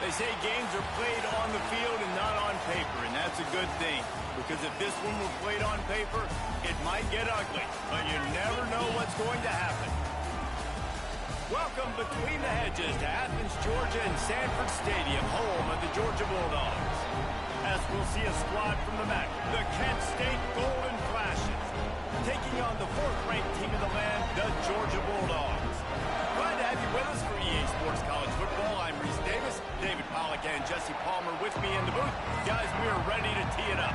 They say games are played on the field and not on paper, and that's a good thing. Because if this one were played on paper, it might get ugly. But you never know what's going to happen. Welcome between the hedges to Athens, Georgia and Sanford Stadium, home of the Georgia Bulldogs. As we'll see a squad from the MAC, the Kent State Golden Flashes, taking on the 4th-ranked team of the land, the Georgia Bulldogs. Glad to have you with us for EA Sports College Football. I'm Reese Davis, David Pollack and Jesse Palmer with me in the booth. Guys, we are ready to tee it up.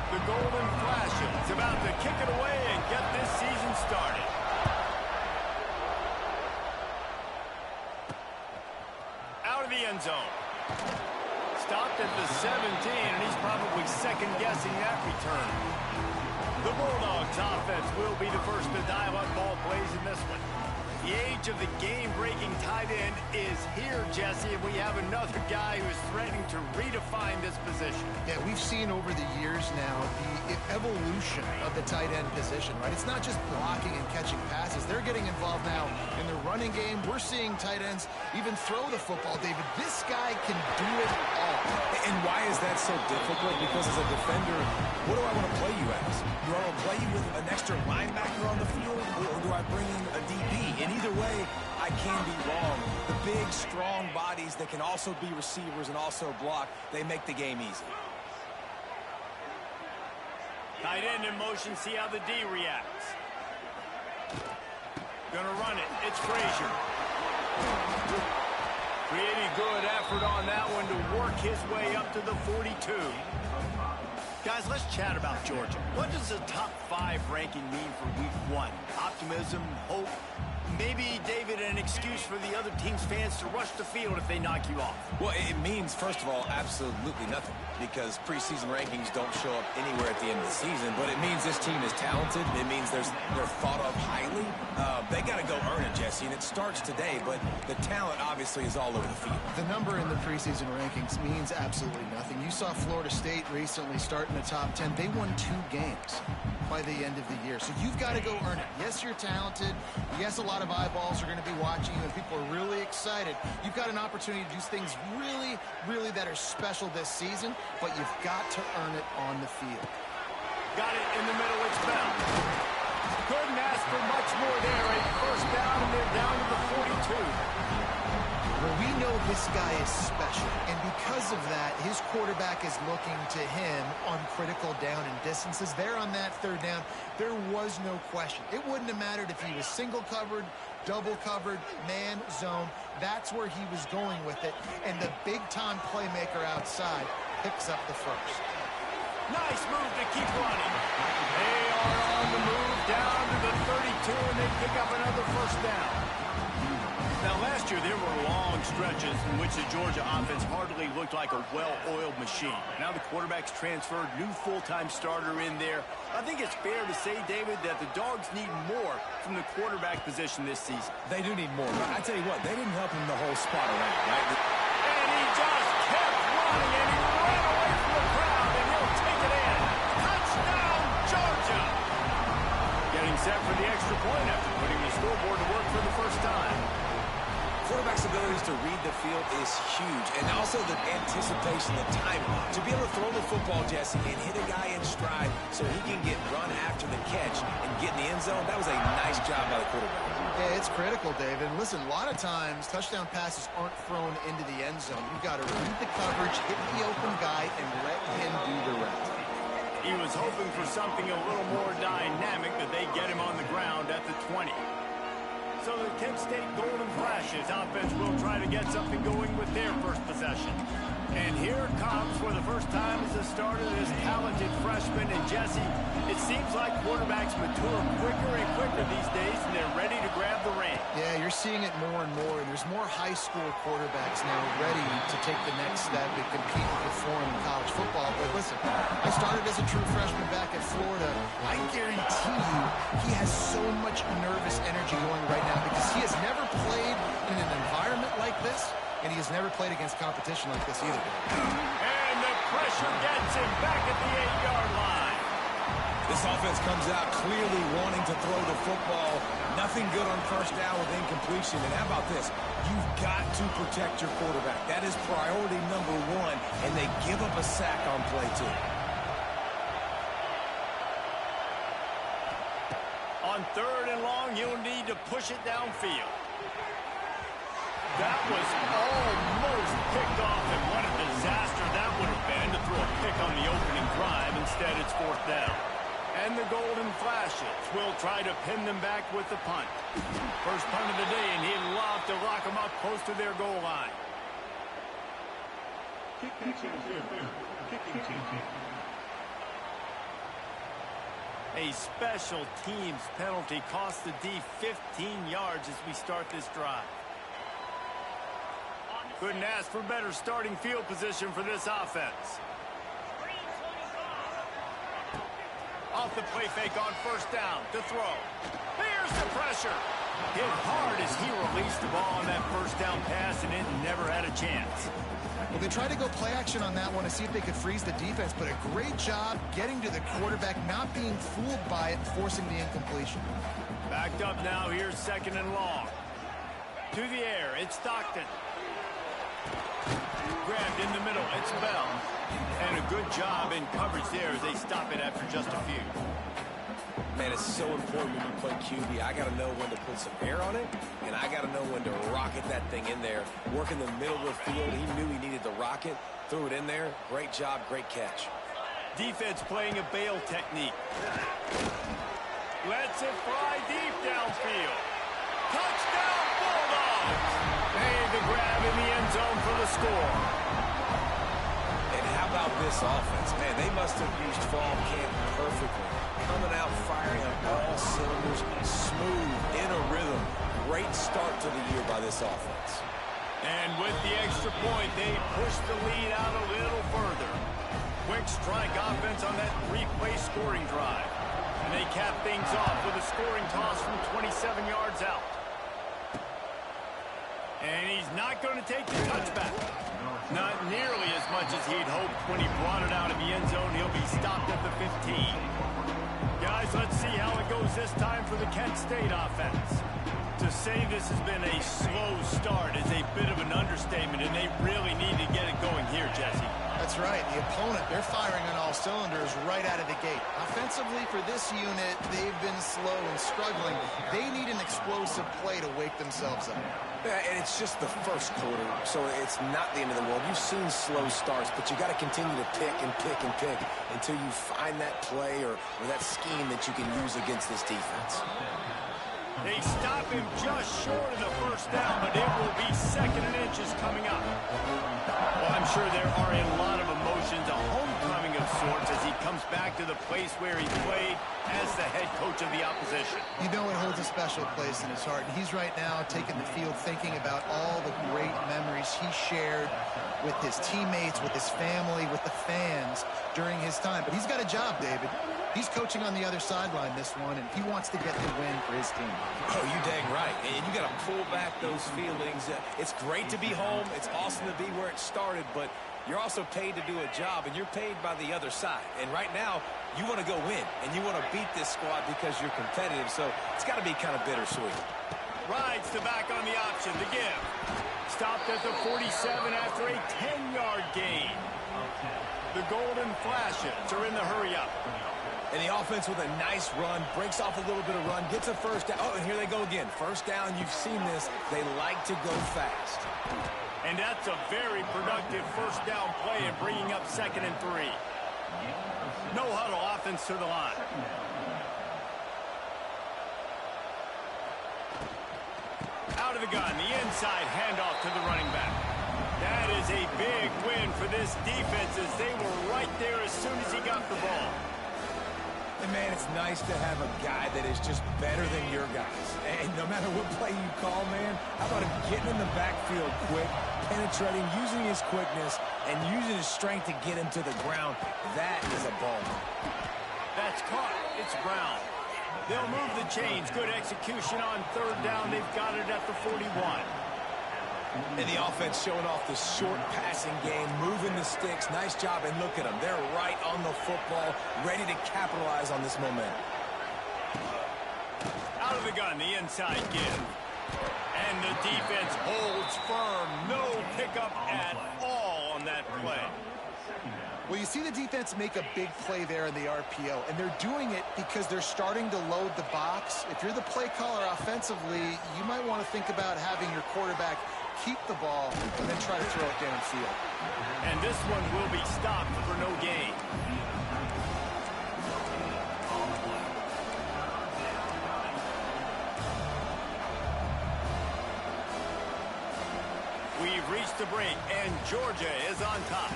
The Golden Flashes about to kick it away and get this season started. Out of the end zone. Stopped at the 17, and he's probably second-guessing that return. The Bulldogs offense will be the first to dial up ball plays in this one. The age of the game-breaking tight end is here, Jesse, and we have another guy who is threatening to redefine this position. Yeah, we've seen over the years now the evolution of the tight end position, right? It's not just blocking and catching passes. They're getting involved now in the running game. We're seeing tight ends even throw the football, David. This guy can do it all. And why is that so difficult? Because as a defender, what do I want to play you as? Do I want to play you with an extra linebacker on the field, or do I bring in a DB? And either way, I can be wrong. The big, strong bodies that can also be receivers and also block, they make the game easy. Tight end in motion, see how the D reacts. Gonna run it, it's Frazier. Pretty good effort on that one to work his way up to the 42. Guys, let's chat about Georgia. What does a top 5 ranking mean for week 1? Optimism, hope, maybe, David, an excuse for the other team's fans to rush the field if they knock you off? Well, it means, first of all, absolutely nothing, because preseason rankings don't show up anywhere at the end of the season, but it means this team is talented. It means they're thought of highly. They got to go earn it, Jesse, and it starts today, but the talent obviously is all over the field. The number in the preseason rankings means absolutely nothing. You saw Florida State recently start in the top 10. They won 2 games by the end of the year, so you've got to go earn it. Yes, you're talented. Yes, a lot of eyeballs are going to be watching you, and people are really excited. You've got an opportunity to do things really, really that are special this season, but you've got to earn it on the field. Got it in the middle, it's Bell. Couldn't ask for much more there. A first down, and they're down to the 42. Well, we know this guy is special, and because of that, his quarterback is looking to him on critical down and distances. There on that 3rd down, there was no question. It wouldn't have mattered if he was single covered, double covered, man, zone. That's where he was going with it, and the big-time playmaker outside picks up the first. Nice move to keep running. They are on the move down to the 32, and they pick up another first down. Now, last year, there were long stretches in which the Georgia offense hardly looked like a well-oiled machine. Now the quarterback's transferred, new full-time starter in there. I think it's fair to say, David, that the Dogs need more from the quarterback position this season. They do need more, but I tell you what, they didn't help him the whole spot around, right? And he just kept running, and he ran away from the crowd, and he'll take it in. Touchdown, Georgia! Getting set for the extra point after putting the scoreboard to work for the first time. Quarterback's abilities to read the field is huge, and also the anticipation, the timing. To be able to throw the football, Jesse, and hit a guy in stride so he can get run after the catch and get in the end zone, that was a nice job by the quarterback. Yeah, it's critical, David. Listen, a lot of times, touchdown passes aren't thrown into the end zone. You've got to read the coverage, hit the open guy, and let him do the rest. He was hoping for something a little more dynamic, that they get him on the ground at the 20. So the Kent State Golden Flashes offense will try to get something going with their first possession. And here comes, for the first time as a starter, this talented freshman. And Jesse, it seems like quarterbacks mature quicker and quicker these days, and they're ready to grab the reins. Yeah, you're seeing it more and more, and there's more high school quarterbacks now ready to take the next step and compete and perform in college football. But listen, I started as a true freshman back at Florida. I guarantee you he has so much nervous energy going right now because he has never played in an environment like this, and he has never played against competition like this either. And the pressure gets him back at the 8-yard line. This offense comes out clearly wanting to throw the football. Nothing good on first down with incompletion. And how about this? You've got to protect your quarterback. That is priority number one, and they give up a sack on play two. On 3rd and long, you'll need to push it downfield. That was almost picked off, and what a disaster that would have been to throw a pick on the opening drive. Instead, it's 4th down. And the Golden Flashes will try to pin them back with the punt. First punt of the day, and he'd love to lock them up close to their goal line. A special teams penalty cost the D 15 yards as we start this drive. Couldn't ask for better starting field position for this offense. Off the play fake on 1st down to throw. Here's the pressure. Hit hard as he released the ball on that 1st down pass, and it never had a chance. Well, they tried to go play action on that one to see if they could freeze the defense, but a great job getting to the quarterback, not being fooled by it, and forcing the incompletion. Backed up now. Here's 2nd and long. To the air. It's Stockton. Grabbed in the middle. It's Bell. And a good job in coverage there as they stop it after just a few. Man, it's so important when you play QB. I got to know when to put some air on it, and I got to know when to rocket that thing in there. Work in the middle of the field. He knew he needed to rocket. Threw it in there. Great job, great catch. Defense playing a bail technique. Lets it fly deep downfield. Touchdown, Bulldogs! Made the grab in the end zone for the score. And how about this offense? Man, they must have used fall camp perfectly. Coming out firing on all cylinders, smooth, in a rhythm. Great start to the year by this offense. And with the extra point, they push the lead out a little further. Quick strike offense on that 3-play scoring drive. And they cap things off with a scoring toss from 27 yards out. And he's not going to take the touchback. Not nearly as much as he'd hoped when he brought it out of the end zone. He'll be stopped at the 15. Guys, let's see how it goes this time for the Kent State offense. To say this has been a slow start is a bit of an understatement, and they really need to get it going here, Jesse. That's right. The opponent, they're firing on all cylinders right out of the gate. Offensively, for this unit, they've been slow and struggling. They need an explosive play to wake themselves up. Yeah, and it's just the first quarter, so it's not the end of the world. You've seen slow starts, but you got to continue to pick and pick and pick until you find that play or that scheme that you can use against this defense. They stop him just short of the 1st down, but it will be 2nd and inches coming up. Well, I'm sure there are a lot of emotions, a homecoming of sorts, as he comes back to the place where he played as the head coach of the opposition. You know it holds a special place in his heart, and he's right now taking the field thinking about all the great memories he shared with his teammates, with his family, with the fans during his time. But he's got a job, David. He's coaching on the other sideline this one, and he wants to get the win for his team. Oh, you dang right. And you got to pull back those feelings. It's great to be home. It's awesome to be where it started, but you're also paid to do a job, and you're paid by the other side. And right now, you want to go win, and you want to beat this squad because you're competitive, so it's got to be kind of bittersweet. Rides the back on the option to give. Stopped at the 47 after a 10-yard gain. The Golden Flashes are in the hurry-up. And the offense with a nice run, breaks off a little bit of run, gets a 1st down. Oh, and here they go again. 1st down, you've seen this. They like to go fast. And that's a very productive 1st down play and bringing up 2nd and 3. No huddle offense to the line. Out of the gun, the inside handoff to the running back. That is a big win for this defense as they were right there as soon as he got the ball. And, man, it's nice to have a guy that is just better than your guys. And no matter what play you call, man, how about him getting in the backfield quick, penetrating, using his quickness, and using his strength to get him to the ground. That is a ball. That's caught. It's Brown. They'll move the chains. Good execution on 3rd down. They've got it at the 41. And the offense showing off the short passing game, moving the sticks. Nice job, and look at them. They're right on the football, ready to capitalize on this momentum. Out of the gun, the inside give. And the defense holds firm. No pickup at all on that play. Well, you see the defense make a big play there in the RPO, and they're doing it because they're starting to load the box. If you're the play caller offensively, you might want to think about having your quarterback keep the ball and then try to throw it downfield. And this one will be stopped for no gain. We've reached the break, and Georgia is on top.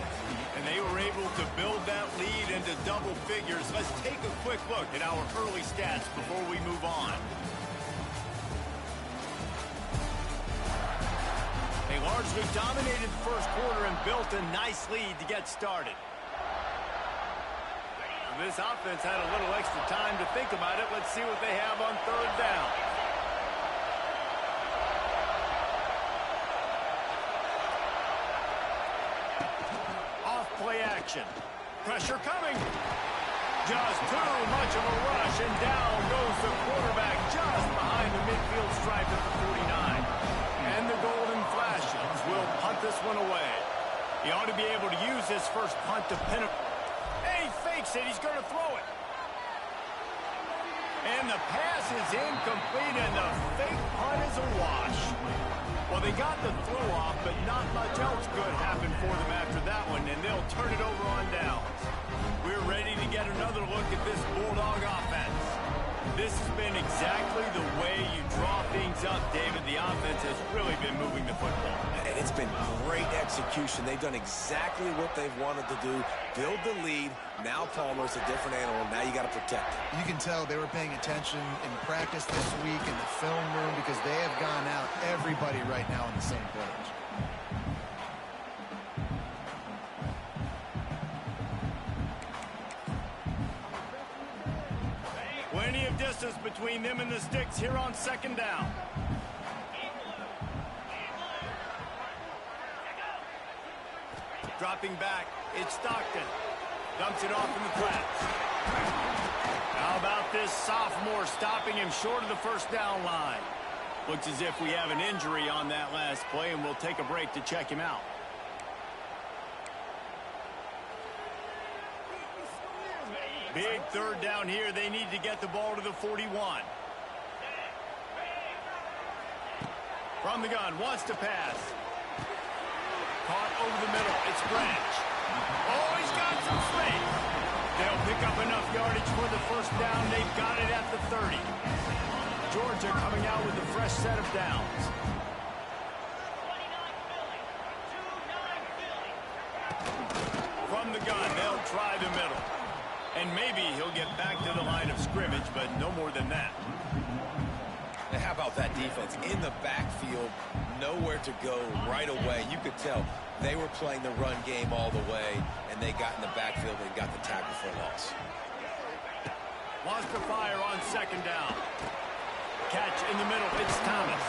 And they were able to build that lead into double figures. Let's take a quick look at our early stats before we move on. They largely dominated the first quarter and built a nice lead to get started. This offense had a little extra time to think about it. Let's see what they have on third down. Play action. Pressure coming. Just too much of a rush, and down goes the quarterback just behind the midfield stripe at the 49. And the golden flashes will punt this one away. He ought to be able to use his first punt to pin it. He fakes it. He's going to throw it. And the pass is incomplete, and the fake punt is a wash. Well, they got the throw off, but not much else good happened for them after that one, and they'll turn it over on downs. We're ready to get another look at this Bulldog offense. This has been exactly the way you draw things up, David. The offense has really been moving the football. And it's been great execution. They've done exactly what they've wanted to do. Build the lead. Now Palmer's a different animal. Now you got to protect it. You can tell they were paying attention in practice this week in the film room because they have gone out everybody right now on the same page. Plenty of distance between them and the sticks here on second down. Dropping back, it's Stockton. Dumps it off in the flats. How about this sophomore stopping him short of the first down line? Looks as if we have an injury on that last play, and we'll take a break to check him out. Big third down here. They need to get the ball to the 41. From the gun, wants to pass. Caught over the middle. It's Branch. Oh, he's got some space. They'll pick up enough yardage for the first down. They've got it at the 30. Georgia coming out with a fresh set of downs. From the gun, they'll try the middle. And maybe he'll get back to the line of scrimmage, but no more than that. And how about that defense? In the backfield, nowhere to go right away. You could tell they were playing the run game all the way, and they got in the backfield and got the tackle for loss. Wants to fire on second down. Catch in the middle. It's Thomas.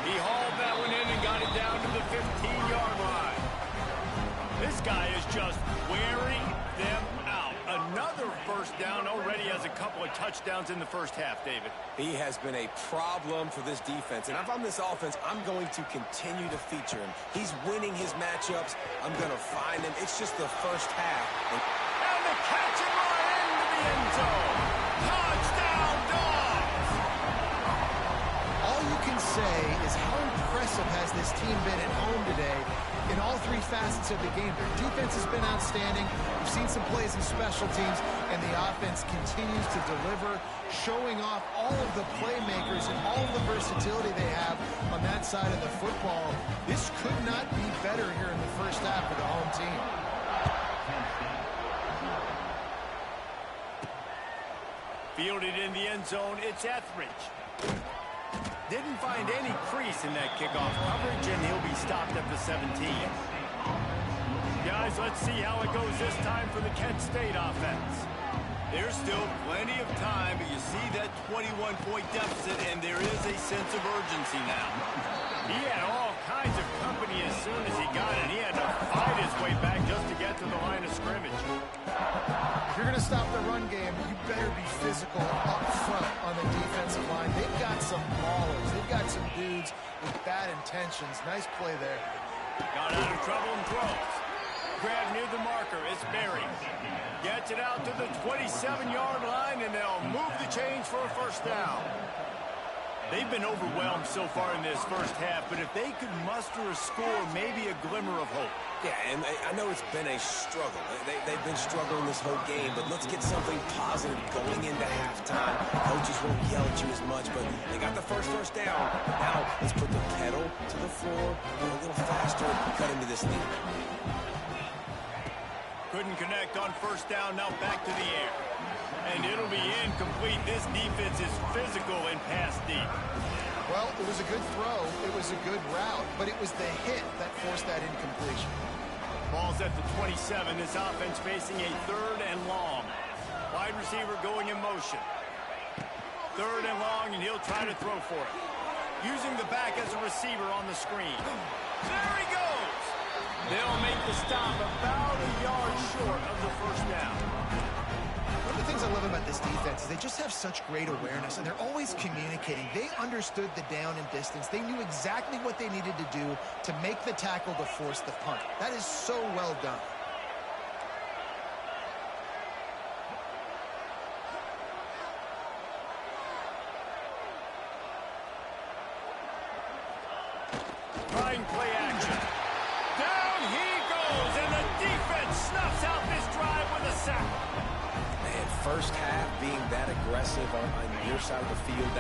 He hauled that one in and got it down to the 15-yard line. This guy is just wearing them out. Another first down, already has a couple of touchdowns in the first half, David. He has been a problem for this defense, and if I'm this offense, I'm going to continue to feature him. He's winning his matchups. I'm going to find him. It's just the first half. And the catch and run into the end zone. Touchdown, Dogs! All you can say is how impressive has this team been at home today in all three facets of the game. Their defense has been outstanding. We've seen some plays in special teams, and the offense continues to deliver, showing off all of the playmakers and all of the versatility they have on that side of the football. This could not be better here in the first half for the home team. Fielded in the end zone, it's Etheridge. Didn't find any crease in that kickoff coverage, and he'll be stopped at the 17. Guys, let's see how it goes this time for the Kent State offense. There's still plenty of time, but you see that 21-point deficit, and there is a sense of urgency now. He had all kinds of maybe as soon as he got it. He had to fight his way back just to get to the line of scrimmage. If you're going to stop the run game, you better be physical up front on the defensive line. They've got some maulers. They've got some dudes with bad intentions. Nice play there. Got out of trouble and throws. Grab near the marker. It's Berry. Gets it out to the 27-yard line, and they'll move the chains for a first down. They've been overwhelmed so far in this first half, but if they could muster a score, maybe a glimmer of hope. Yeah, and I know it's been a struggle. They've been struggling this whole game, but let's get something positive going into halftime. Coaches won't yell at you as much, but they got the first down. Now, let's put the pedal to the floor, go a little faster, cut into this lead. Couldn't connect on first down, now back to the air. And it'll be incomplete. This defense is physical and pass deep. Well, it was a good throw. It was a good route, but it was the hit that forced that incompletion. Ball's at the 27. This offense facing a 3rd and long. Wide receiver going in motion. 3rd and long, and he'll try to throw for it. Using the back as a receiver on the screen. There he goes! They'll make the stop about a yard short of the first down. One of the things I love about this defense is they just have such great awareness, and they're always communicating. They understood the down and distance. They knew exactly what they needed to do to make the tackle to force the punt. That is so well done. Trying play action. Down he goes, and the defense snuffs out this drive with a sack. Man, first half being that aggressive on your side of the field,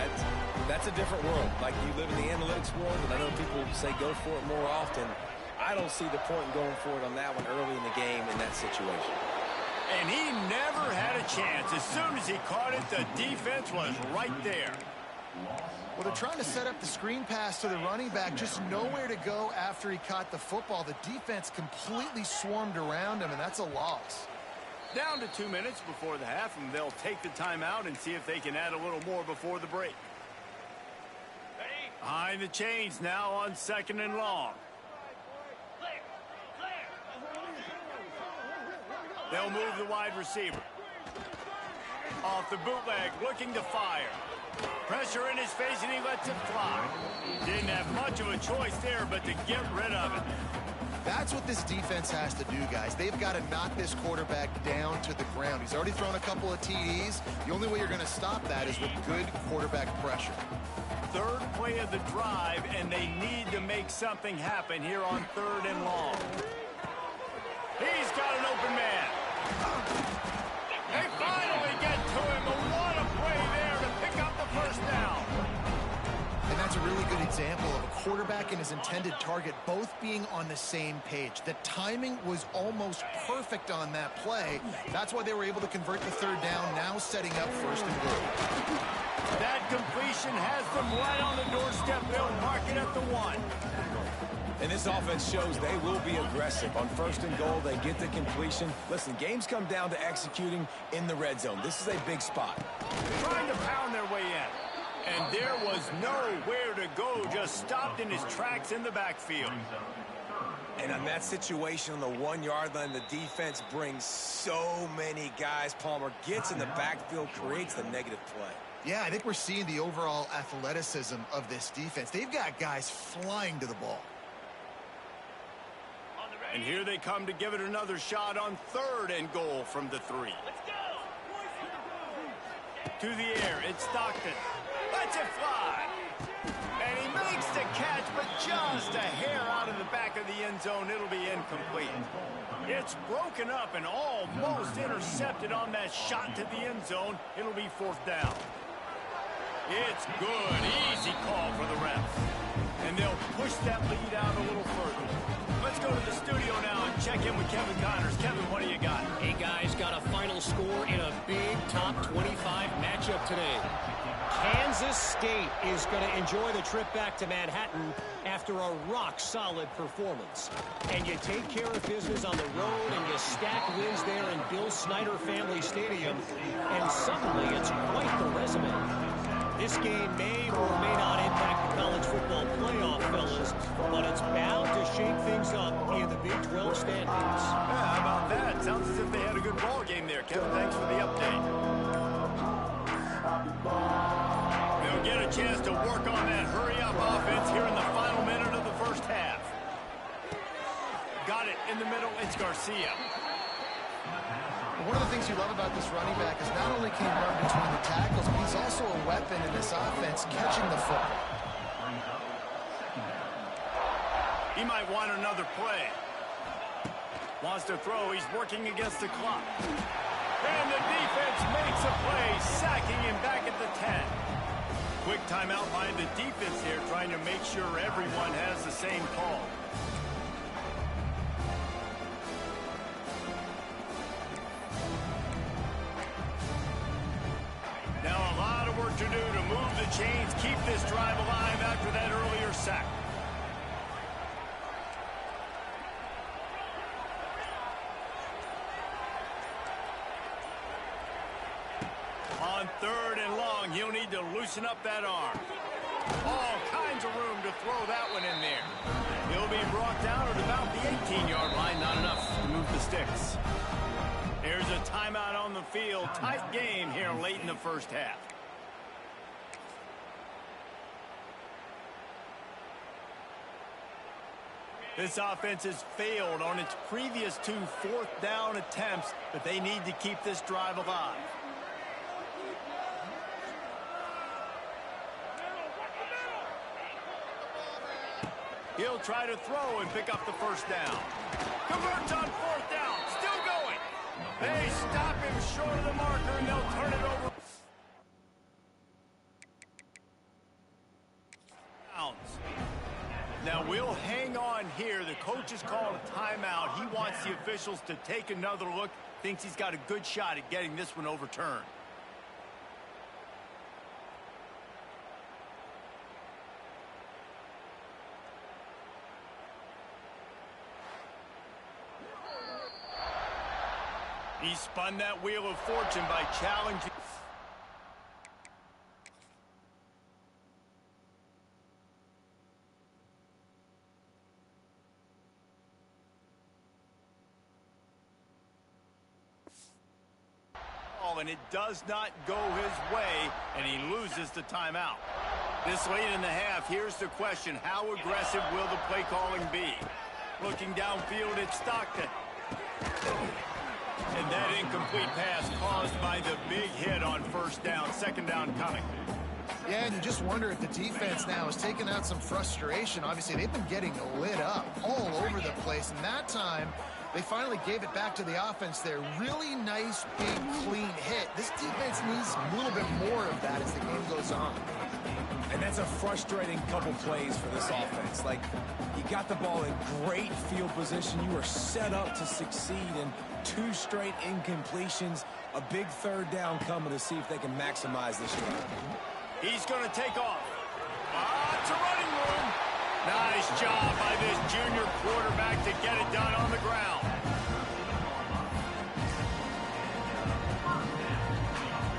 that's a different world. Like, you live in the analytics world, and I know people say go for it more often. I don't see the point in going for it on that one early in the game in that situation. And he never had a chance. As soon as he caught it, the defense was right there. Well, they're trying to set up the screen pass to the running back, just nowhere to go after he caught the football. The defense completely swarmed around him, and that's a loss. Down to 2 minutes before the half, and they'll take the timeout and see if they can add a little more before the break. Behind the chains now on 2nd and long. They'll move the wide receiver. Off the bootleg, looking to fire. Pressure in his face, and he lets it fly. Didn't have much of a choice there, but to get rid of it. That's what this defense has to do, guys. They've got to knock this quarterback down to the ground. He's already thrown a couple of TDs. The only way you're going to stop that is with good quarterback pressure. 3rd play of the drive, and they need to make something happen here on 3rd and long. He's got an open man. They finally get to him, but what a play there to pick up the first down. And that's a really good example of a quarterback and his intended target both being on the same page. The timing was almost perfect on that play. That's why they were able to convert the 3rd down, now setting up 1st and goal. That completion has them right on the doorstep. They'll mark it at the 1. And this offense shows they will be aggressive. On 1st and goal, they get the completion. Listen, games come down to executing in the red zone. This is a big spot. Trying to pound their way in. And there was nowhere to go, just stopped in his tracks in the backfield. And on that situation on the 1-yard line, the defense brings so many guys. Palmer gets in the backfield, creates the negative play. Yeah, I think we're seeing the overall athleticism of this defense. They've got guys flying to the ball. And here they come to give it another shot on 3rd and goal from the 3. To the air, it's Stockton. Lets it fly. And he makes the catch, but just a hair out of the back of the end zone. It'll be incomplete. It's broken up and almost intercepted on that shot to the end zone. It'll be 4th down. It's good. Easy call for the refs. And they'll push that lead out a little further. Let's go to the studio now and check in with Kevin Connors. Kevin, what do you got? Hey, guys, got a final score in a big top 25 matchup today. Kansas State is going to enjoy the trip back to Manhattan after a rock-solid performance. And you take care of business on the road, and you stack wins there in Bill Snyder Family Stadium, and suddenly it's quite the resume. This game may or may not impact the college football playoff, fellas, but it's bound to shake things up in the Big 12 standings. Yeah, how about that? Sounds as if they had a good ball game there. Kevin, thanks for the update. They'll get a chance to work on that hurry-up offense here in the final minute of the first half. Got it in the middle. It's Garcia. One of the things you love about this running back is not only can he run between the tackles, but he's also a weapon in this offense, catching the football. He might want another play. Wants to throw. He's working against the clock. And the defense makes a play, sacking him back at the 10. Quick timeout by the defense here, trying to make sure everyone has the same call. Now a lot of work to do to move the chains, keep this drive alive after that earlier sack. On 3rd and long, he'll need to loosen up that arm. All kinds of room to throw that one in there. He'll be brought down at about the 18-yard line. Not enough to move the sticks. There's a timeout on the field. Tight game here late in the first half. This offense has failed on its previous 2 fourth-down attempts, but they need to keep this drive alive. He'll try to throw and pick up the first down. Converts on 4th down. Still going. They stop him short of the marker, and they'll turn it over. Now we'll hang on here. The coach has called a timeout. He wants the officials to take another look. Thinks he's got a good shot at getting this one overturned. He spun that wheel of fortune by challenging. And it does not go his way, and he loses the timeout. This late in the half, here's the question: how aggressive will the play calling be? Looking downfield, it's Stockton. And that incomplete pass caused by the big hit on 1st down, 2nd down coming. Yeah, and you just wonder if the defense now has taken out some frustration. Obviously, they've been getting lit up all over the place, and that time they finally gave it back to the offense there. Really nice, big, clean hit. This defense needs a little bit more of that as the game goes on. And that's a frustrating couple plays for this offense. Like, you got the ball in great field position. You are set up to succeed, in 2 straight incompletions. A big 3rd down coming to see if they can maximize this drive. He's going to take off. It's a running room. Nice job by this junior quarterback to get it done on the ground.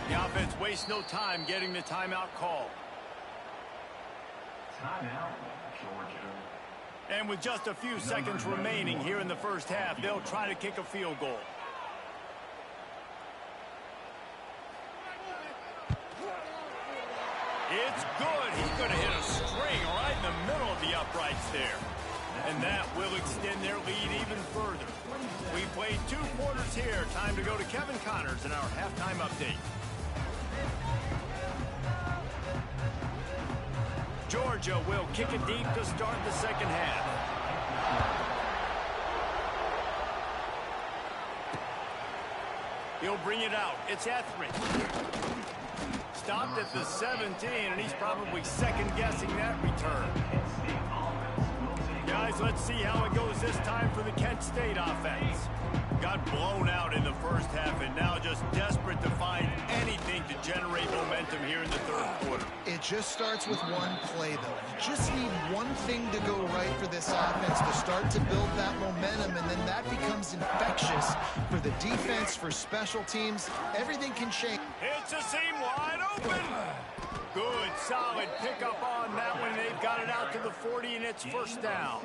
The offense wastes no time getting the timeout called. Timeout, Georgia. And with just a few seconds remaining here in the first half, they'll try to kick a field goal. It's good. He's going to hit a string right in the middle of the uprights there. And that will extend their lead even further. We played 2 quarters here. Time to go to Kevin Connors in our halftime update. Georgia will kick it deep to start the second half. He'll bring it out. It's Etheridge. Stopped at the 17, and he's probably second-guessing that return. Guys, let's see how it goes this time for the Kent State offense. Got blown out in the first half, and now just desperate to find anything to generate momentum here in the 3rd quarter. It just starts with one play, though. You just need one thing to go right for this offense to start to build that momentum, and then that becomes infectious for the defense, for special teams. Everything can change. It's a seam wide open. Good, solid pickup on that one. They've got it out to the 40, and it's first down.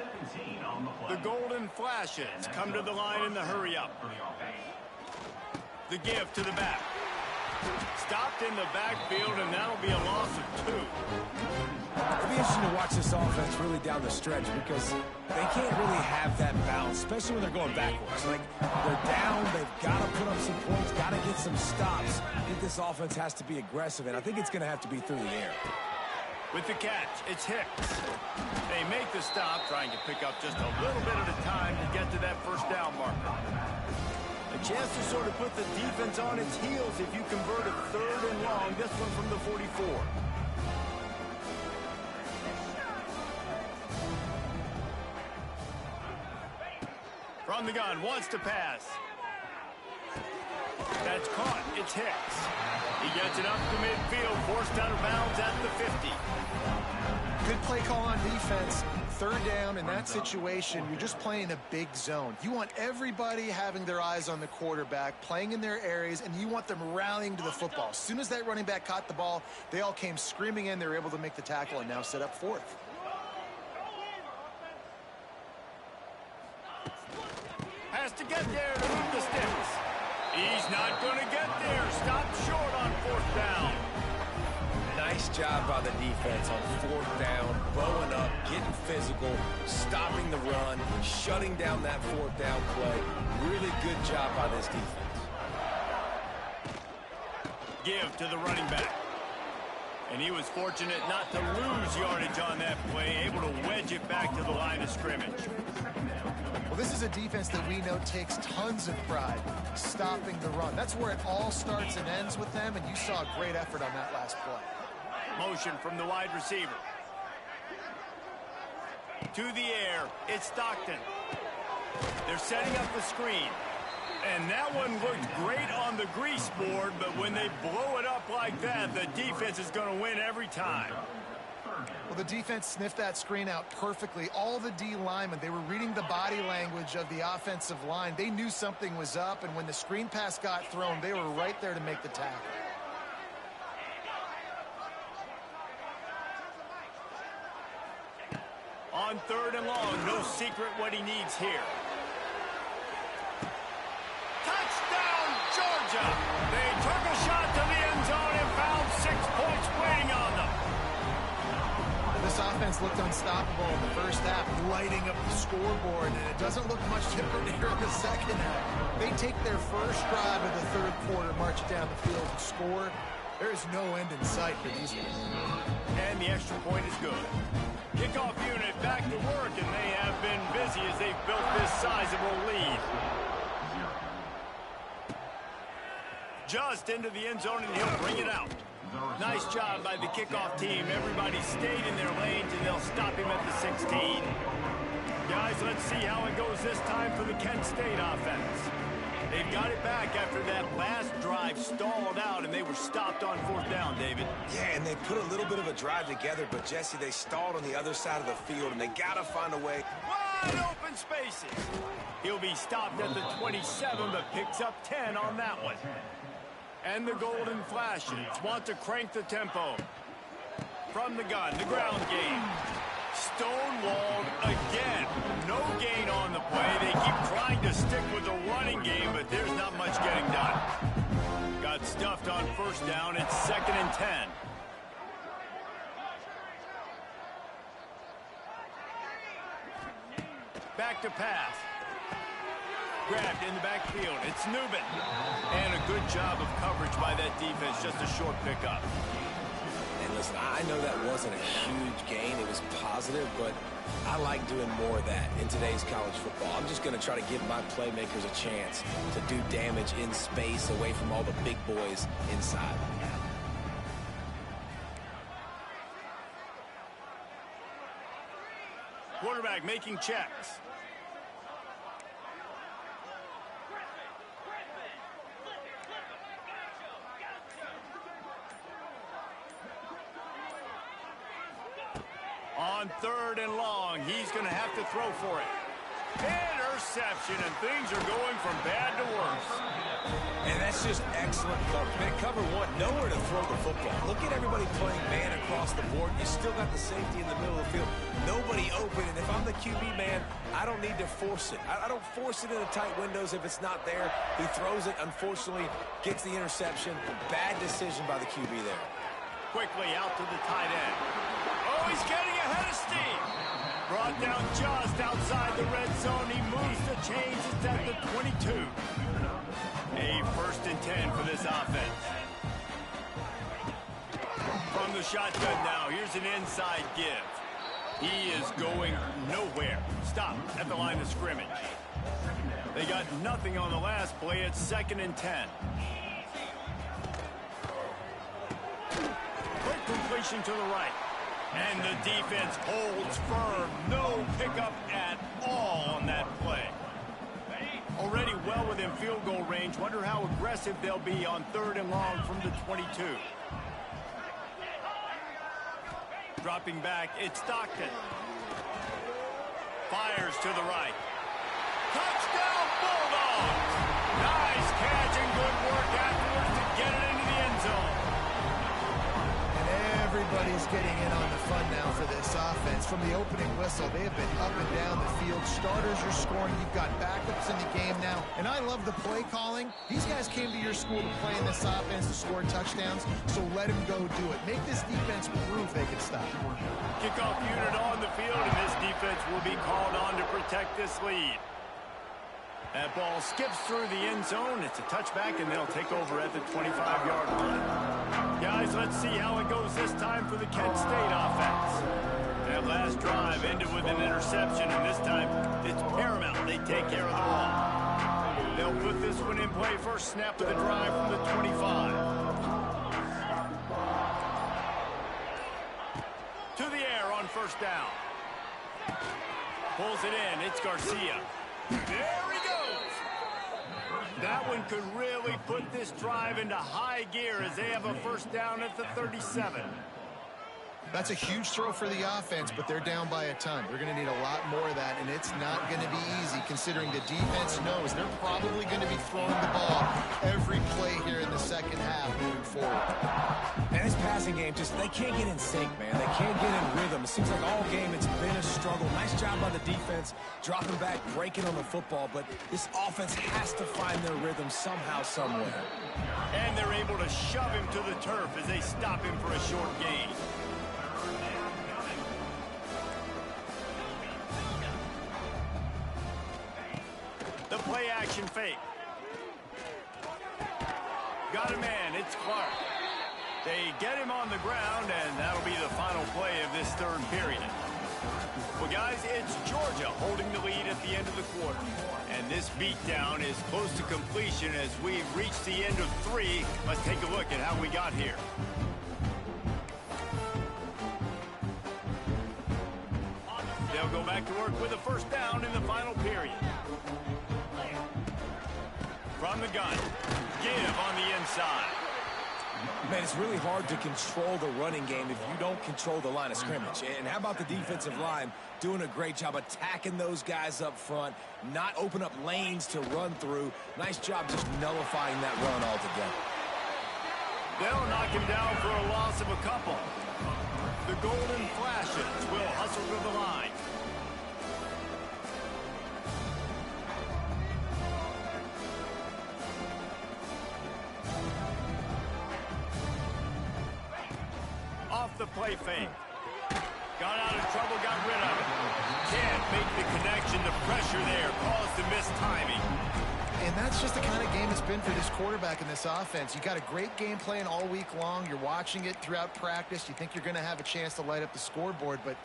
The Golden Flashes come to the line in the hurry-up. The give to the back. Stopped in the backfield, and that'll be a loss of 2. It'll be interesting to watch this offense really down the stretch because they can't really have that balance, especially when they're going backwards. Like, they're down, they've got to put up some points, got to get some stops. I think this offense has to be aggressive, and I think it's going to have to be through the air. With the catch, it's Hicks. They make the stop, trying to pick up just a little bit at a time to get to that first down marker. A chance to sort of put the defense on its heels if you convert a 3rd and long, this one from the 44. From the gun, wants to pass. That's caught. It's Hicks. He gets it up to midfield, forced out of bounds at the 50. Good play call on defense. 3rd down in that situation, you're just playing a big zone. You want everybody having their eyes on the quarterback, playing in their areas, and you want them rallying to the football. As soon as that running back caught the ball, they all came screaming in. They were able to make the tackle and now set up 4th. Has to get there to move the sticks. He's not going to get there. Stopped short on 4th down. Nice job by the defense on 4th down, bowing up, getting physical, stopping the run, shutting down that 4th down play. Really good job by this defense. Give to the running back. And he was fortunate not to lose yardage on that play, able to wedge it back to the line of scrimmage. Well, this is a defense that we know takes tons of pride stopping the run. That's where it all starts and ends with them, and you saw a great effort on that last play. Motion from the wide receiver. To the air, it's Stockton. They're setting up the screen. And that one looked great on the grease board, but when they blow it up like that, the defense is going to win every time. Well, the defense sniffed that screen out perfectly. All the D linemen, they were reading the body language of the offensive line. They knew something was up, and when the screen pass got thrown, they were right there to make the tackle. On 3rd and long, no secret what he needs here. Touchdown, Georgia! They took a shot to the end zone and found 6 points waiting on them. This offense looked unstoppable in the first half, lighting up the scoreboard, and it doesn't look much different here in the second half. They take their first drive of the 3rd quarter, march down the field and score. There is no end in sight for these guys. And the extra point is good. Kickoff unit back to work, and they have been busy as they've built this sizable lead. Just into the end zone, and he'll bring it out. Nice job by the kickoff team. Everybody stayed in their lanes, and they'll stop him at the 16. Guys, let's see how it goes this time for the Kent State offense. They've got it back after that last drive stalled out, and they were stopped on 4th down, David. Yeah, and they put a little bit of a drive together, but, Jesse, they stalled on the other side of the field, and they got to find a way. Wide open spaces. He'll be stopped at the 27, but picks up 10 on that one. And the Golden Flashes want to crank the tempo. From the gun, the ground game. Stonewalled again. No gain on the play. They keep trying to stick with the running game, but there's not much getting done. Got stuffed on 1st down. It's 2nd and 10. Back to pass. Grabbed in the backfield. It's Newman. And a good job of coverage by that defense. Just a short pickup. And listen, I know that wasn't a huge gain. It was positive, but I like doing more of that in today's college football. I'm just going to try to give my playmakers a chance to do damage in space away from all the big boys inside. Quarterback making checks. On 3rd and long, he's going to have to throw for it. interception, and things are going from bad to worse. And that's just excellent cover. Man, cover one, nowhere to throw the football. Look at everybody playing man across the board. You still got the safety in the middle of the field. Nobody open, and if I'm the QB man, I don't need to force it. I don't force it into tight windows if it's not there. He throws it, unfortunately, gets the interception. Bad decision by the QB there. Quickly out to the tight end. Oh, he's getting ahead of steam. Brought down just outside the red zone. He moves the chains. It's at the 22. A 1st and 10 for this offense. From the shotgun now, here's an inside give. He is going nowhere. Stop at the line of scrimmage. They got nothing on the last play. It's 2nd and 10. Quick completion to the right. And the defense holds firm. No pickup at all on that play. Already well within field goal range. Wonder how aggressive they'll be on 3rd and long from the 22. Dropping back, it's Stockton. Fires to the right. Touchdown Bulldogs! Nice catch and good work afterwards to get it into the end zone. Everybody's getting in on the fun now for this offense. From the opening whistle, they have been up and down the field. Starters are scoring. You've got backups in the game now. And I love the play calling. These guys came to your school to play in this offense to score touchdowns, so let them go do it. Make this defense prove they can stop. Kickoff unit on the field, and this defense will be called on to protect this lead. That ball skips through the end zone. It's a touchback, and they'll take over at the 25-yard line. Guys, let's see how it goes this time for the Kent State offense. That last drive ended with an interception, and this time it's paramount they take care of the ball. They'll put this one in play first snap of the drive from the 25. To the air on 1st down. Pulls it in. It's Garcia. There he goes. That one could really put this drive into high gear as they have a 1st down at the 37. That's a huge throw for the offense, but they're down by a ton. They're going to need a lot more of that, and it's not going to be easy considering the defense knows they're probably going to be throwing the ball every play here in the 2nd half moving forward. And this passing game, they can't get in sync, man. They can't get in rhythm. It seems like all game it's been a struggle. Nice job by the defense, dropping back, breaking on the football, but this offense has to find their rhythm somehow, somewhere. And they're able to shove him to the turf as they stop him for a short gain. The play action fake. Got a man, it's Clark. They get him on the ground, and that'll be the final play of this 3rd period. Well, guys, it's Georgia holding the lead at the end of the quarter. And this beatdown is close to completion as we've reached the end of 3. Let's take a look at how we got here. They'll go back to work with a 1st down in the final period. From the gun, give on the inside. Man, it's really hard to control the running game if you don't control the line of scrimmage. And how about the defensive line doing a great job attacking those guys up front, not open up lanes to run through. Nice job just nullifying that run altogether. They'll knock him down for a loss of a couple. The Golden Flashes will hustle to the line. Off the play fake. Got out of trouble, got rid of it. Can't make the connection. The pressure there caused the missed timing. And that's just the kind of game it's been for this quarterback in this offense. You got a great game plan all week long. You're watching it throughout practice. You think you're going to have a chance to light up the scoreboard, but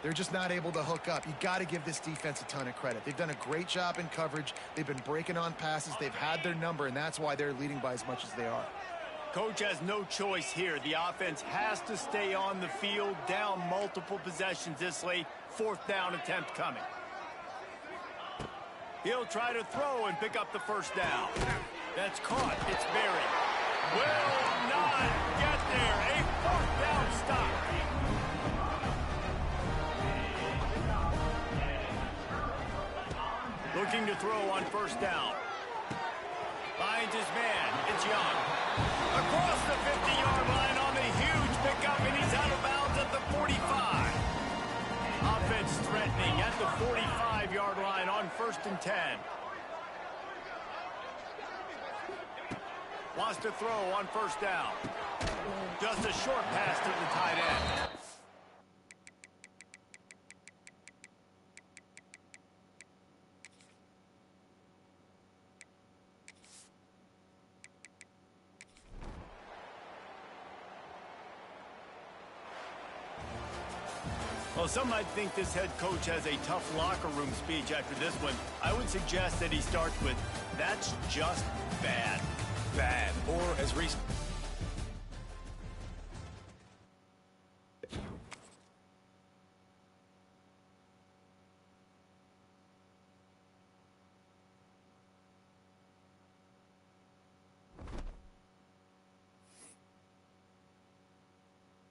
they're just not able to hook up. You got to give this defense a ton of credit. They've done a great job in coverage. They've been breaking on passes. They've had their number, and that's why they're leading by as much as they are. Coach has no choice here. The offense has to stay on the field, down multiple possessions this late. 4th down attempt coming. He'll try to throw and pick up the 1st down. That's caught. It's buried. Will not get there. A 4th down stop. looking to throw on first down. Finds his man. It's Young. Across the 50-yard line on the huge pickup, and he's out of bounds at the 45. Offense threatening at the 45-yard line on 1st and 10. Wants to throw on first down. Just a short pass to the tight end. Well, some might think this head coach has a tough locker room speech after this one. I would suggest that he starts with, "That's just bad." Bad. Or as recent